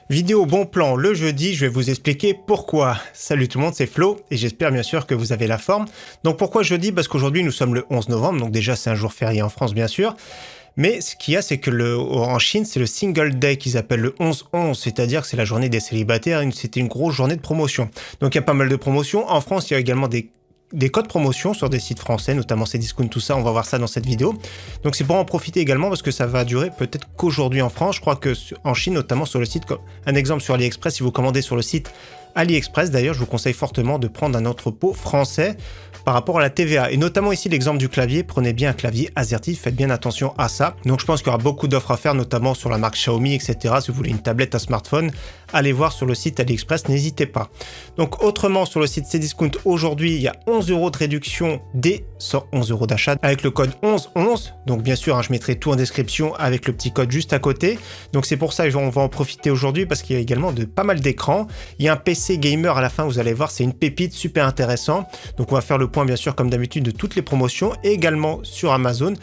Vidéo bon plan le jeudi, je vais vous expliquer pourquoi. Salut tout le monde, c'est Flo et j'espère bien sûr que vous avez la forme. Donc pourquoi jeudi? Parce qu'aujourd'hui nous sommes le 11 novembre, donc déjà c'est un jour férié en France bien sûr. Mais ce qu'il y a, c'est que en Chine, c'est le Single Day qu'ils appellent le 11-11, c'est-à-dire que c'est la journée des célibataires, c'était une grosse journée de promotion. Donc il y a pas mal de promotions. En France, il y a également des codes promotion sur des sites français, notamment Cdiscount, tout ça, on va voir ça dans cette vidéo. Donc c'est pour en profiter également parce que ça va durer peut-être qu'aujourd'hui en France. Je crois que en Chine, notamment sur le site, un exemple sur AliExpress, si vous commandez sur le site AliExpress, d'ailleurs, je vous conseille fortement de prendre un entrepôt français par rapport à la TVA. Et notamment ici, l'exemple du clavier, prenez bien un clavier AZERTY, faites bien attention à ça. Donc je pense qu'il y aura beaucoup d'offres à faire, notamment sur la marque Xiaomi, etc. Si vous voulez une tablette, un smartphone, allez voir sur le site AliExpress, n'hésitez pas. Donc autrement, sur le site Cdiscount, aujourd'hui, il y a 11 € de réduction dès 111 € d'achat avec le code 1111. Donc bien sûr, je mettrai tout en description avec le petit code juste à côté. Donc c'est pour ça qu'on va en profiter aujourd'hui parce qu'il y a également pas mal d'écrans. Il y a un PC gamer à la fin, vous allez voir, c'est une pépite super intéressant. Donc on va faire le point bien sûr comme d'habitude de toutes les promotions et également sur Amazon.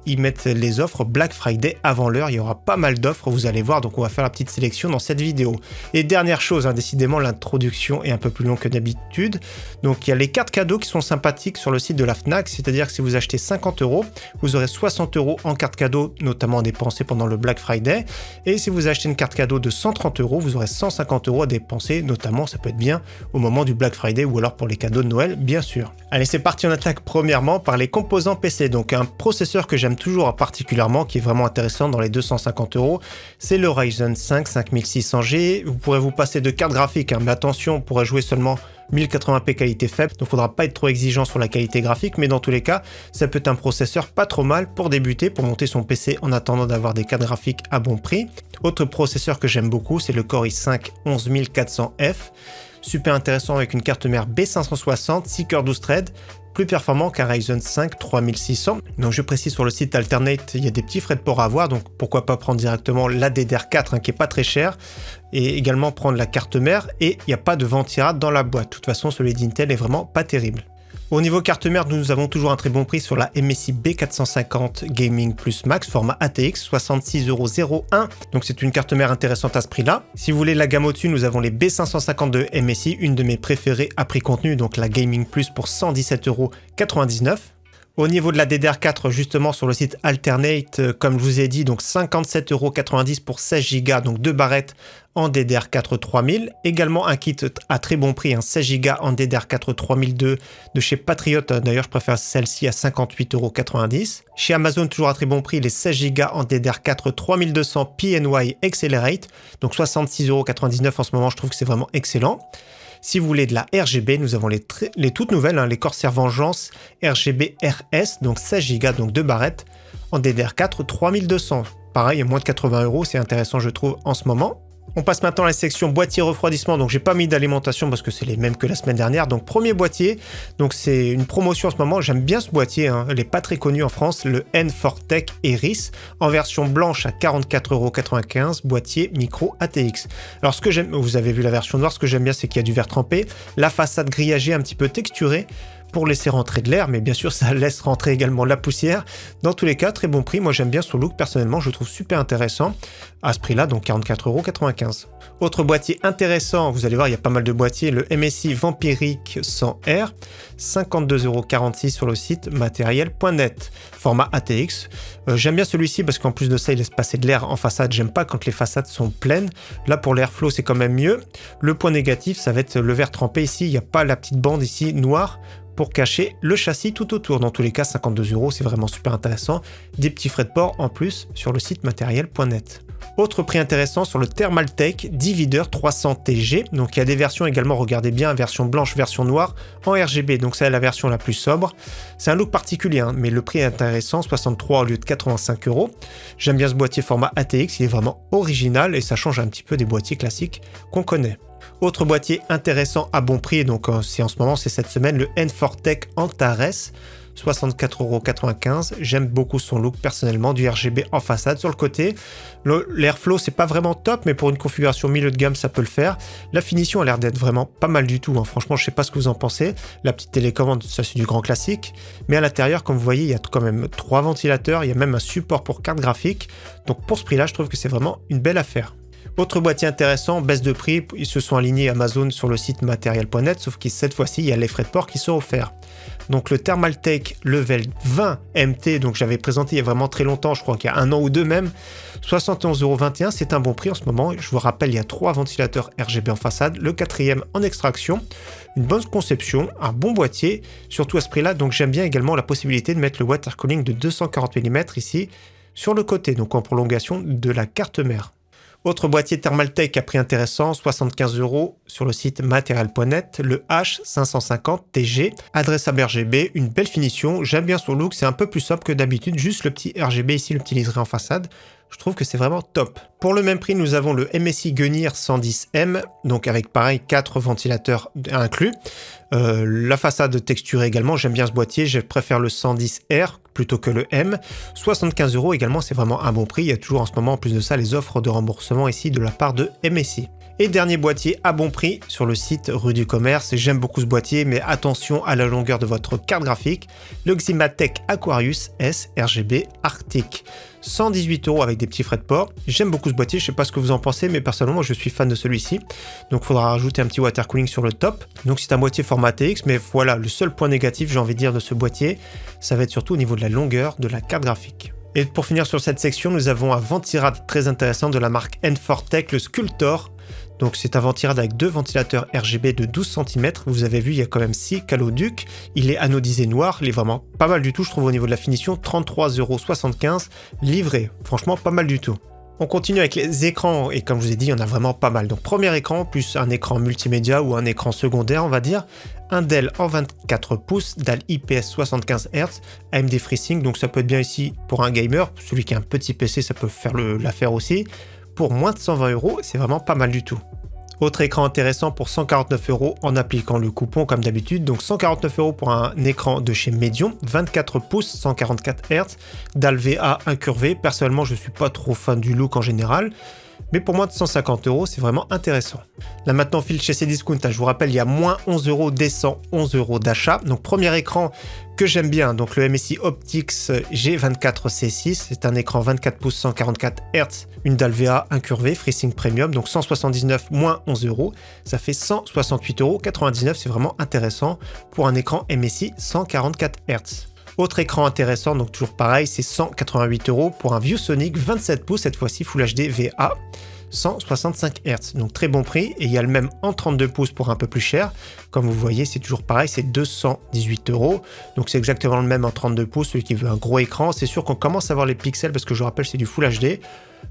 Ils mettent les offres Black Friday avant l'heure, il y aura pas mal d'offres, vous allez voir, donc on va faire la petite sélection dans cette vidéo. Et dernière chose, décidément l'introduction est un peu plus longue que d'habitude, donc il y a les cartes cadeaux qui sont sympathiques sur le site de la Fnac, c'est-à-dire que si vous achetez 50 €, vous aurez 60 € en carte cadeau, notamment dépensés pendant le Black Friday, et si vous achetez une carte cadeau de 130 €, vous aurez 150 € à dépenser, notamment ça peut être bien au moment du Black Friday ou alors pour les cadeaux de Noël, bien sûr. Allez, c'est parti, on attaque premièrement par les composants PC, donc un processeur que j'aime toujours particulièrement, qui est vraiment intéressant dans les 250 €, c'est le Ryzen 5 5600G. Vous pourrez vous passer de carte graphique, mais attention, on pourrait jouer seulement 1080p qualité faible, donc il ne faudra pas être trop exigeant sur la qualité graphique, mais dans tous les cas, ça peut être un processeur pas trop mal pour débuter, pour monter son PC en attendant d'avoir des cartes graphiques à bon prix. Autre processeur que j'aime beaucoup, c'est le Core i5 11400F, super intéressant avec une carte mère B560, 6 cœurs 12 threads, plus performant qu'un Ryzen 5 3600. Donc je précise, sur le site Alternate, il y a des petits frais de port à avoir, donc pourquoi pas prendre directement la DDR4 qui est pas très cher, et également prendre la carte mère, et il n'y a pas de vent tirade dans la boîte. De toute façon, celui d'Intel est vraiment pas terrible. Au niveau carte mère, nous avons toujours un très bon prix sur la MSI B450 Gaming Plus Max format ATX, 66,01 €. Donc c'est une carte mère intéressante à ce prix-là. Si vous voulez la gamme au-dessus, nous avons les B552 MSI, une de mes préférées à prix contenu, donc la Gaming Plus pour 117,99 €. Au niveau de la DDR4, justement sur le site Alternate, comme je vous ai dit, donc 57,90 € pour 16 Go, donc 2 barrettes en DDR4 3000. Également un kit à très bon prix, 16 Go en DDR4 3002 de chez Patriot. D'ailleurs, je préfère celle-ci à 58,90 €. Chez Amazon, toujours à très bon prix, les 16 Go en DDR4 3200 PNY Accelerate, donc 66,99 € en ce moment. Je trouve que c'est vraiment excellent. Si vous voulez de la RGB, nous avons les toutes nouvelles, les Corsair Vengeance RGB RS, donc 16 Go, donc 2 barrettes, en DDR4 3200. Pareil, à moins de 80 €, c'est intéressant je trouve en ce moment. On passe maintenant à la section boîtier refroidissement, donc j'ai pas mis d'alimentation parce que c'est les mêmes que la semaine dernière. Donc premier boîtier, donc c'est une promotion en ce moment, j'aime bien ce boîtier, il n'est pas très connu en France, le N4Tech Eris, en version blanche à 44,95 €, boîtier micro ATX. Alors ce que j'aime, vous avez vu la version noire, ce que j'aime bien c'est qu'il y a du verre trempé, la façade grillagée un petit peu texturée, pour laisser rentrer de l'air, mais bien sûr ça laisse rentrer également la poussière. Dans tous les cas, très bon prix, moi j'aime bien son look personnellement, je le trouve super intéressant, à ce prix-là, donc 44,95 €. Autre boîtier intéressant, vous allez voir, il y a pas mal de boîtiers, le MSI Vampiric 100R, 52,46 € sur le site matériel.net, format ATX. J'aime bien celui-ci parce qu'en plus de ça, il laisse passer de l'air en façade, j'aime pas quand les façades sont pleines, là pour l'airflow c'est quand même mieux. Le point négatif, ça va être le verre trempé ici, il n'y a pas la petite bande ici noire, pour cacher le châssis tout autour. Dans tous les cas, 52 €, c'est vraiment super intéressant. Des petits frais de port en plus sur le site matériel.net. Autre prix intéressant sur le Thermaltake Divider 300TG. Donc il y a des versions également, regardez bien, version blanche, version noire, en RGB. Donc c'est la version la plus sobre. C'est un look particulier, mais le prix est intéressant, 63 € au lieu de 85 €. J'aime bien ce boîtier format ATX, il est vraiment original et ça change un petit peu des boîtiers classiques qu'on connaît. Autre boîtier intéressant à bon prix, donc c'est en ce moment, c'est cette semaine, le N4Tech Antares, 64,95 €. J'aime beaucoup son look personnellement, du RGB en façade sur le côté. L'airflow, c'est pas vraiment top, mais pour une configuration milieu de gamme, ça peut le faire. La finition a l'air d'être vraiment pas mal du tout. Franchement, je sais pas ce que vous en pensez. La petite télécommande, ça c'est du grand classique. Mais à l'intérieur, comme vous voyez, il y a quand même 3 ventilateurs. Il y a même un support pour carte graphique. Donc pour ce prix-là, je trouve que c'est vraiment une belle affaire. Autre boîtier intéressant, baisse de prix, ils se sont alignés Amazon sur le site matériel.net, sauf que cette fois-ci, il y a les frais de port qui sont offerts. Donc le Thermaltake Level 20 MT, donc j'avais présenté il y a vraiment très longtemps, je crois qu'il y a 1 an ou 2 même, 71,21 €, c'est un bon prix en ce moment. Je vous rappelle, il y a 3 ventilateurs RGB en façade, le 4e en extraction, une bonne conception, un bon boîtier, surtout à ce prix-là. Donc j'aime bien également la possibilité de mettre le water cooling de 240 mm ici sur le côté, donc en prolongation de la carte mère. Autre boîtier Thermaltake à prix intéressant, 75 € sur le site matériel.net, le H550TG, adressable RGB, une belle finition, j'aime bien son look, c'est un peu plus sobre que d'habitude, juste le petit RGB ici, le petit liseré en façade, je trouve que c'est vraiment top. Pour le même prix, nous avons le MSI Gunnir 110M, donc avec pareil 4 ventilateurs inclus. La façade texturée également, j'aime bien ce boîtier, je préfère le 110R plutôt que le M. 75 € également, c'est vraiment un bon prix. Il y a toujours en ce moment, en plus de ça, les offres de remboursement ici de la part de MSI. Et dernier boîtier à bon prix sur le site Rue du Commerce. J'aime beaucoup ce boîtier, mais attention à la longueur de votre carte graphique. Le Ximatec Aquarius S RGB Arctic. 118 € avec des petits frais de port. J'aime beaucoup ce boîtier, je sais pas ce que vous en pensez, mais personnellement, moi, je suis fan de celui-ci. Donc, il faudra rajouter un petit water cooling sur le top. Donc, c'est un boîtier format TX, mais voilà, le seul point négatif, j'ai envie de dire, de ce boîtier, ça va être surtout au niveau de la longueur de la carte graphique. Et pour finir sur cette section, nous avons un ventirad très intéressant de la marque N4Tech, le Sculptor. Donc c'est un ventirad avec 2 ventilateurs RGB de 12 cm. Vous avez vu, il y a quand même 6 caloducs. Il est anodisé noir. Il est vraiment pas mal du tout, je trouve, au niveau de la finition. 33,75 € livré. Franchement, pas mal du tout. On continue avec les écrans et comme je vous ai dit, il y en a vraiment pas mal. Donc premier écran, plus un écran multimédia ou un écran secondaire, on va dire. Un Dell en 24 pouces, dalle IPS 75 Hz, AMD FreeSync, donc ça peut être bien ici pour un gamer. Celui qui a un petit PC, ça peut faire l'affaire aussi. Pour moins de 120 €, c'est vraiment pas mal du tout. Autre écran intéressant pour 149 € en appliquant le coupon comme d'habitude. Donc 149 € pour un écran de chez Medion, 24 pouces, 144 Hz, dalle VA incurvée. Personnellement, je suis pas trop fan du look en général. Mais pour moins de 150 €, c'est vraiment intéressant. Là maintenant, on file chez Cdiscount. Je vous rappelle, il y a moins 11 € décent, 11 € d'achat. Donc premier écran que j'aime bien, donc le MSI Optix G24C6. C'est un écran 24 pouces 144 Hz, une dalle VA incurvée, FreeSync Premium. Donc 179 moins 11 €, ça fait 168,99 €. C'est vraiment intéressant pour un écran MSI 144 Hz. Autre écran intéressant, donc toujours pareil, c'est 188 € pour un ViewSonic 27 pouces, cette fois-ci Full HD VA, 165 Hz. Donc très bon prix, et il y a le même en 32 pouces pour un peu plus cher. Comme vous voyez, c'est toujours pareil, c'est 218 €. Donc c'est exactement le même en 32 pouces, celui qui veut un gros écran. C'est sûr qu'on commence à voir les pixels, parce que je rappelle, c'est du Full HD.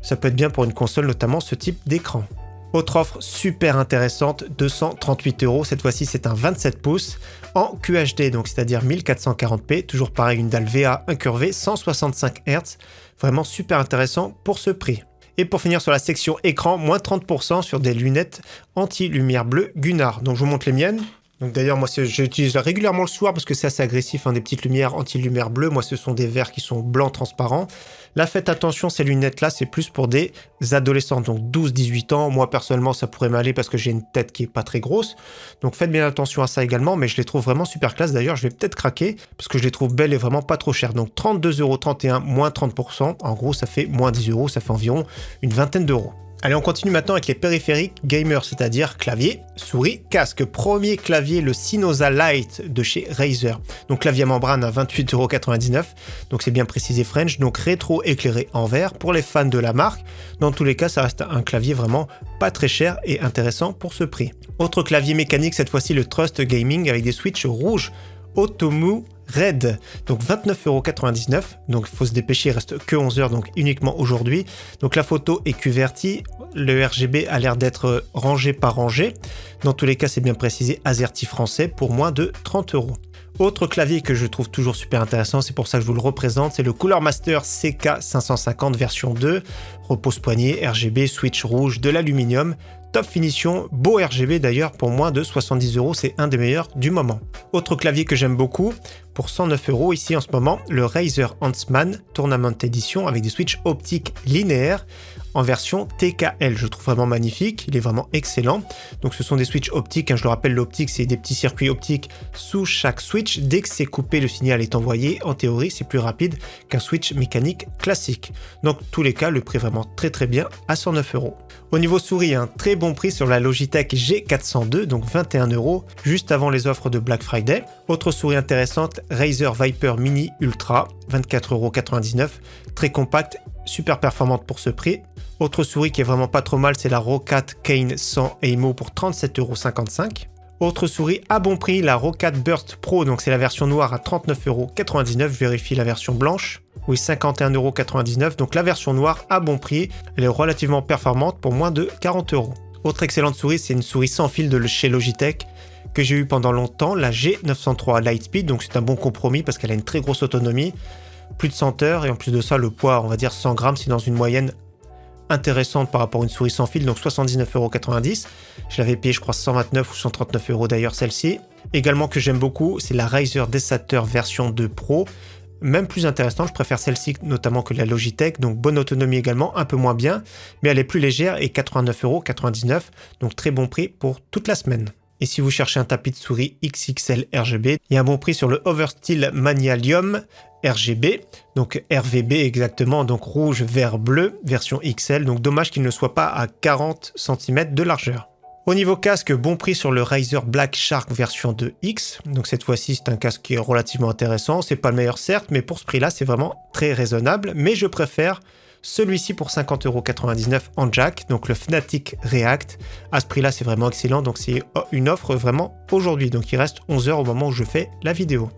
Ça peut être bien pour une console, notamment ce type d'écran. Autre offre super intéressante, 238 €. Cette fois-ci, c'est un 27 pouces en QHD, donc c'est-à-dire 1440p. Toujours pareil, une dalle VA incurvée, 165 Hz. Vraiment super intéressant pour ce prix. Et pour finir sur la section écran, moins 30% sur des lunettes anti-lumière bleue Gunnar. Donc je vous montre les miennes. Donc d'ailleurs, moi, j'utilise régulièrement le soir parce que c'est assez agressif, hein, des petites lumières anti-lumière bleue. Moi, ce sont des verres qui sont blancs transparents. Là, faites attention, ces lunettes-là, c'est plus pour des adolescents, donc 12-18 ans. Moi, personnellement, ça pourrait m'aller parce que j'ai une tête qui est pas très grosse. Donc faites bien attention à ça également, mais je les trouve vraiment super classe. D'ailleurs, je vais peut-être craquer parce que je les trouve belles et vraiment pas trop chères. Donc 32,31 €, moins 30%. En gros, ça fait moins 10 €, ça fait environ une vingtaine d'euros. Allez, on continue maintenant avec les périphériques gamer, c'est-à-dire clavier, souris, casque. Premier clavier, le Synosa Lite de chez Razer. Donc clavier à membrane à 28,99 €. Donc c'est bien précisé French. Donc rétro éclairé en vert pour les fans de la marque. Dans tous les cas, ça reste un clavier vraiment pas très cher et intéressant pour ce prix. Autre clavier mécanique, cette fois-ci le Trust Gaming avec des switches rouges Otomu Red, donc 29,99 €. Donc il faut se dépêcher, il reste que 11 heures, donc uniquement aujourd'hui. Donc la photo est QWERTY, le RGB a l'air d'être rangé par rangée. Dans tous les cas, c'est bien précisé AZERTY français pour moins de 30 €. Autre clavier que je trouve toujours super intéressant, c'est pour ça que je vous le représente, c'est le Cooler Master CK550 version 2, repose-poignet, RGB, switch rouge, de l'aluminium. Top finition, beau RGB d'ailleurs, pour moins de 70 €, c'est un des meilleurs du moment. Autre clavier que j'aime beaucoup, pour 109 € ici en ce moment, le Razer Huntsman Tournament Edition avec des switches optiques linéaires en version TKL. Je le trouve vraiment magnifique, il est vraiment excellent. Donc ce sont des switches optiques, hein, je le rappelle, l'optique c'est des petits circuits optiques sous chaque switch. Dès que c'est coupé, le signal est envoyé. En théorie, c'est plus rapide qu'un switch mécanique classique. Donc tous les cas, le prix vraiment très bien à 109 €. Au niveau souris, un très bon prix sur la Logitech G402, donc 21 €, juste avant les offres de Black Friday. Autre souris intéressante, Razer Viper Mini Ultra, 24,99 €, très compacte, super performante pour ce prix. Autre souris qui est vraiment pas trop mal, c'est la Roccat Kane 100 Aimo pour 37,55 €. Autre souris à bon prix, la Roccat Burst Pro, donc c'est la version noire à 39,99 €, je vérifie la version blanche. Oui, 51,99 €, donc la version noire à bon prix, elle est relativement performante pour moins de 40 €. Autre excellente souris, c'est une souris sans fil de chez Logitech que j'ai eu pendant longtemps, la G903 Lightspeed, donc c'est un bon compromis parce qu'elle a une très grosse autonomie, plus de 100 heures et en plus de ça, le poids, on va dire 100 grammes, c'est dans une moyenne intéressante par rapport à une souris sans fil, donc 79,90 €. Je l'avais payé, je crois, 129 ou 139 € d'ailleurs, celle-ci. Également que j'aime beaucoup, c'est la Razer Desater version 2 Pro. Même plus intéressante, je préfère celle-ci notamment que la Logitech, donc bonne autonomie également, un peu moins bien, mais elle est plus légère et 89,99 €, donc très bon prix pour toute la semaine. Et si vous cherchez un tapis de souris XXL RGB, il y a un bon prix sur le Oversteel Manialium RGB, donc RVB exactement, donc rouge, vert, bleu, version XL, donc dommage qu'il ne soit pas à 40 cm de largeur. Au niveau casque, bon prix sur le Razer Black Shark version 2X, donc cette fois-ci c'est un casque qui est relativement intéressant, c'est pas le meilleur certes, mais pour ce prix-là c'est vraiment très raisonnable, mais je préfère celui-ci pour 50,99 € en jack, donc le Fnatic React. À ce prix-là, c'est vraiment excellent, donc c'est une offre vraiment aujourd'hui. Donc il reste 11 h au moment où je fais la vidéo.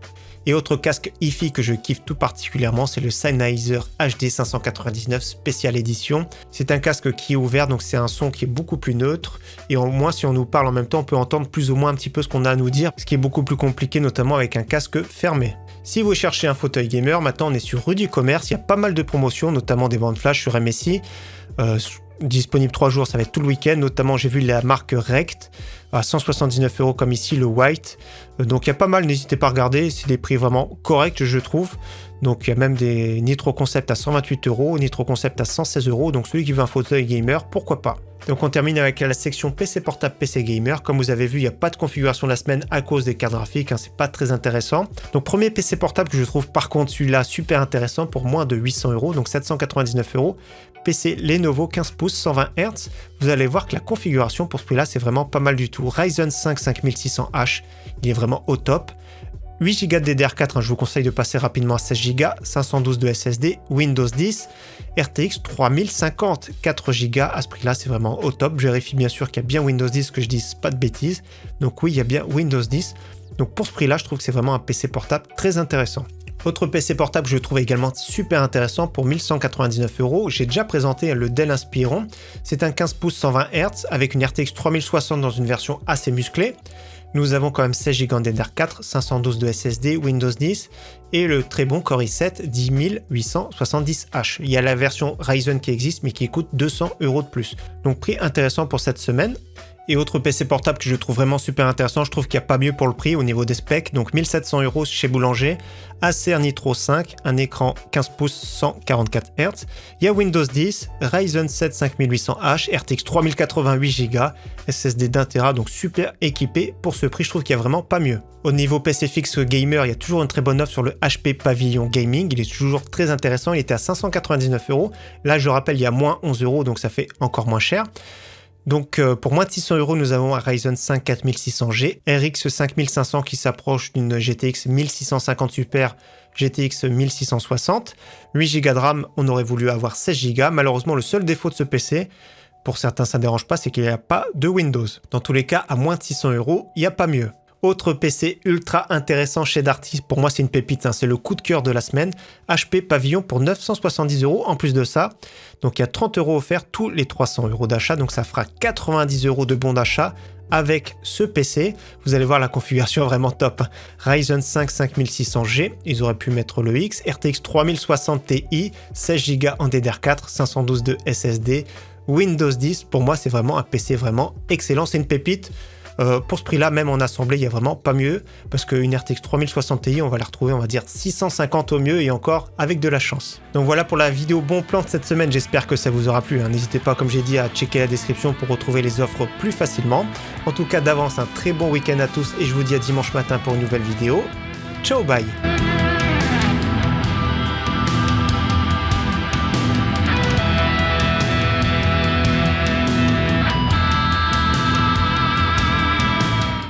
Et autre casque hi-fi que je kiffe tout particulièrement, c'est le Sennheiser HD 599 Special Edition. C'est un casque qui est ouvert, donc c'est un son qui est beaucoup plus neutre. Et au moins, si on nous parle en même temps, on peut entendre plus ou moins un petit peu ce qu'on a à nous dire, ce qui est beaucoup plus compliqué, notamment avec un casque fermé. Si vous cherchez un fauteuil gamer, maintenant on est sur Rudy Commerce, il y a pas mal de promotions, notamment des ventes flash sur MSI. Disponible 3 jours, ça va être tout le week-end, notamment j'ai vu la marque Rect à 179 € comme ici, le White. Donc il y a pas mal, n'hésitez pas à regarder, c'est des prix vraiment corrects je trouve. Donc il y a même des Nitro Concept à 128 €, Nitro Concept à 116 €, donc celui qui veut un fauteuil gamer, pourquoi pas. Donc on termine avec la section PC portable, PC gamer. Comme vous avez vu, il n'y a pas de configuration de la semaine à cause des cartes graphiques, hein, c'est pas très intéressant. Donc premier PC portable que je trouve par contre celui-là super intéressant pour moins de 800 €, donc 799 €. PC Lenovo 15 pouces 120 Hz. Vous allez voir que la configuration pour ce prix-là, c'est vraiment pas mal du tout. Ryzen 5 5600H, il est vraiment au top. 8 Go de DDR4, hein, je vous conseille de passer rapidement à 16 Go, 512 de SSD, Windows 10, RTX 3050, 4 Go, à ce prix-là c'est vraiment au top. Je vérifie bien sûr qu'il y a bien Windows 10, que je dise pas de bêtises. Donc oui, il y a bien Windows 10. Donc pour ce prix-là, je trouve que c'est vraiment un PC portable très intéressant. Autre PC portable que je trouve également super intéressant pour 1199 €, j'ai déjà présenté le Dell Inspiron. C'est un 15 pouces 120 Hz avec une RTX 3060 dans une version assez musclée. Nous avons quand même 16 Go en DDR4, 512 de SSD, Windows 10 et le très bon Core i7 10870H. Il y a la version Ryzen qui existe mais qui coûte 200 € de plus. Donc prix intéressant pour cette semaine. Et autre PC portable que je trouve vraiment super intéressant, je trouve qu'il n'y a pas mieux pour le prix au niveau des specs, donc 1700 € chez Boulanger, Acer Nitro 5, un écran 15 pouces 144 Hz, il y a Windows 10, Ryzen 7 5800H, RTX 3088 Go, SSD d'1 Tera, donc super équipé pour ce prix, je trouve qu'il n'y a vraiment pas mieux. Au niveau PC fixe gamer, il y a toujours une très bonne offre sur le HP Pavilion Gaming, il est toujours très intéressant, il était à 599 €, là je rappelle il y a moins 11 €, donc ça fait encore moins cher. Donc pour moins de 600 €, nous avons un Ryzen 5 4600G, RX 5500 qui s'approche d'une GTX 1650 Super, GTX 1660, 8 Go de RAM, on aurait voulu avoir 16 Go. Malheureusement, le seul défaut de ce PC, pour certains ça ne dérange pas, c'est qu'il n'y a pas de Windows. Dans tous les cas, à moins de 600 €, il n'y a pas mieux. Autre PC ultra intéressant chez Darty, pour moi c'est une pépite, hein, c'est le coup de cœur de la semaine. HP Pavilion pour 970 € en plus de ça. Donc il y a 30 € offerts tous les 300 € d'achat, donc ça fera 90 € de bon d'achat avec ce PC. Vous allez voir la configuration vraiment top. Ryzen 5 5600G, ils auraient pu mettre le X, RTX 3060 Ti, 16 Go en DDR4, 512 de SSD, Windows 10. Pour moi c'est vraiment un PC vraiment excellent, c'est une pépite. Pour ce prix-là, même en assemblée, il y a vraiment pas mieux, parce qu'une RTX 3060 Ti, on va la retrouver, on va dire 650 au mieux, et encore avec de la chance. Donc voilà pour la vidéo bon plan de cette semaine, j'espère que ça vous aura plu. N'hésitez pas, comme j'ai dit, à checker la description pour retrouver les offres plus facilement. En tout cas, d'avance, un très bon week-end à tous, et je vous dis à dimanche matin pour une nouvelle vidéo. Ciao, bye!